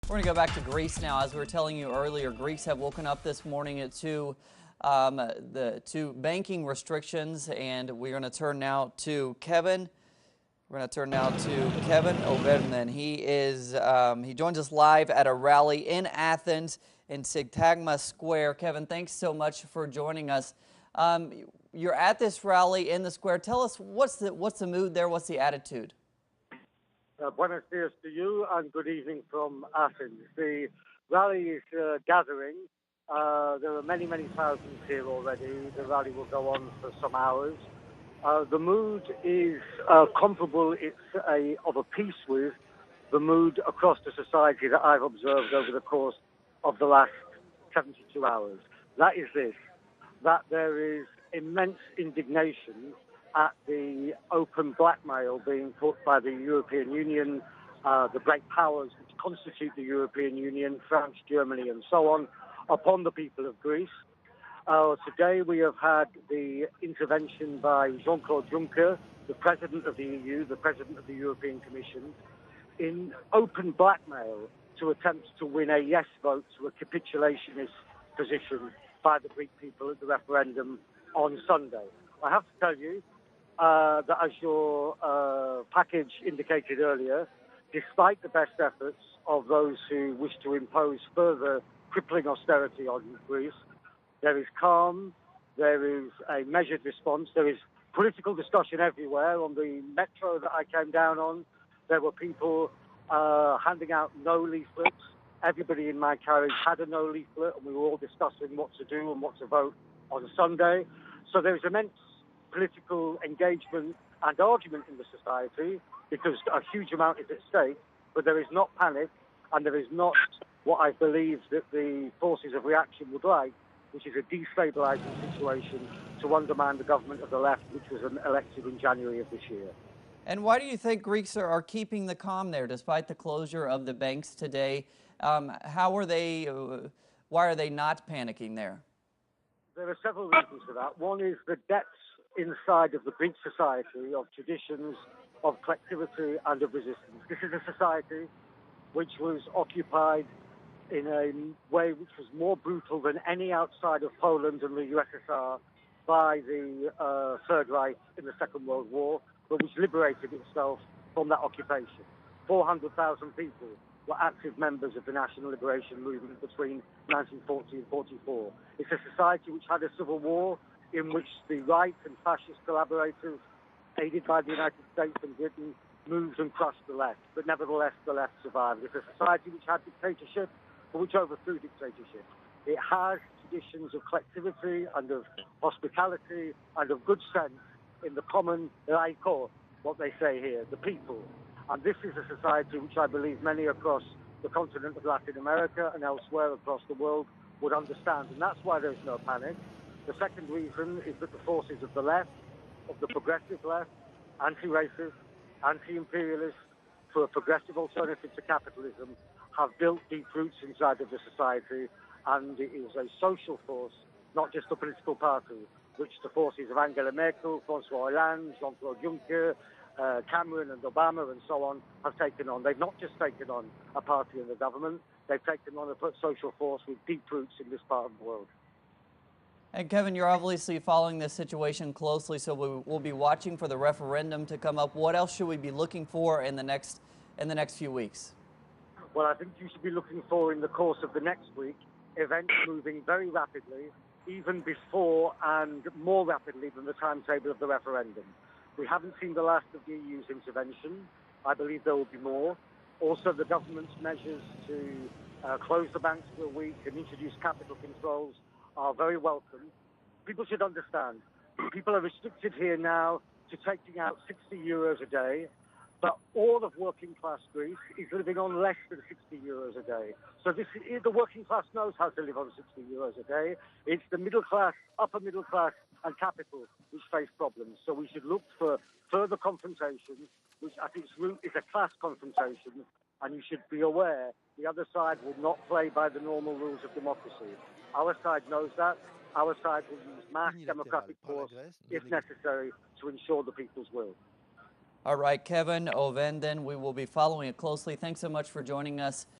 We're going to go back to Greece now. As we were telling you earlier, Greeks have woken up this morning to the banking restrictions, and we're going to turn now to Kevin. We're going to turn now to Kevin Ovenden. He joins us live at a rally in Athens in Syntagma Square. Kevin, thanks so much for joining us. You're at this rally in the square. Tell us what's the mood there? What's the attitude? Buenos dias to you and good evening from Athens. The rally is gathering. There are many, many thousands here already. The rally will go on for some hours. The mood is comparable. It's of a piece with the mood across the society that I've observed over the course of the last 72 hours. That is this, that there is immense indignation at the open blackmail being put by the European Union, the great powers which constitute the European Union, France, Germany, and so on, upon the people of Greece. Today we have had the intervention by Jean-Claude Juncker, the President of the EU, the President of the European Commission, in open blackmail to attempt to win a yes vote to a capitulationist position by the Greek people at the referendum on Sunday. I have to tell you that, as your package indicated earlier, despite the best efforts of those who wish to impose further crippling austerity on Greece, there is calm, there is a measured response, there is political discussion everywhere. On the metro that I came down on, there were people handing out no leaflets. Everybody in my carriage had a no leaflet, and we were all discussing what to do and what to vote on Sunday. So there is immense political engagement and argument in the society because a huge amount is at stake, but there is not panic and there is not what I believe that the forces of reaction would like, which is a destabilizing situation to undermine the government of the left, which was elected in January of this year. And why do you think Greeks are keeping the calm there despite the closure of the banks today? Why are they not panicking there? There are several reasons for that. One is the depths inside of the Greek society of traditions, of collectivity and of resistance. This is a society which was occupied in a way which was more brutal than any outside of Poland and the USSR by the Third Reich in the Second World War, but which liberated itself from that occupation. 400,000 people were active members of the National Liberation Movement between 1940 and 44. It's a society which had a civil war in which the right and fascist collaborators, aided by the United States and Britain, moved and crushed the left. But nevertheless, the left survived. It's a society which had dictatorship, but which overthrew dictatorship. It has traditions of collectivity and of hospitality and of good sense in the common laiko, what they say here, the people. And this is a society which I believe many across the continent of Latin America and elsewhere across the world would understand. And that's why there's no panic. The second reason is that the forces of the left, of the progressive left, anti-racist, anti-imperialist, for a progressive alternative to capitalism, have built deep roots inside of the society, and it is a social force, not just a political party, which the forces of Angela Merkel, François Hollande, Jean-Claude Juncker, Cameron and Obama and so on have taken on. They've not just taken on a party in the government, they've taken on a social force with deep roots in this part of the world. And Kevin, you're obviously following this situation closely, so we'll be watching for the referendum to come up. What else should we be looking for in the next few weeks? Well, I think you should be looking for, in the course of the next week, events moving very rapidly, even before and more rapidly than the timetable of the referendum. We haven't seen the last of the EU's intervention. I believe there will be more. Also, the government's measures to close the banks for a week and introduce capital controls are very welcome. People should understand, people are restricted here now to taking out 60 euros a day, but all of working class Greece is living on less than 60 euros a day. So the working class knows how to live on 60 euros a day. It's the middle class, upper middle class and capital which face problems. So we should look for further confrontation, which at its root is a class confrontation, and you should be aware the other side will not play by the normal rules of democracy. Our side knows that. Our side will use mass democratic force, if necessary, to ensure the people's will. All right, Kevin Ovenden, we will be following it closely. Thanks so much for joining us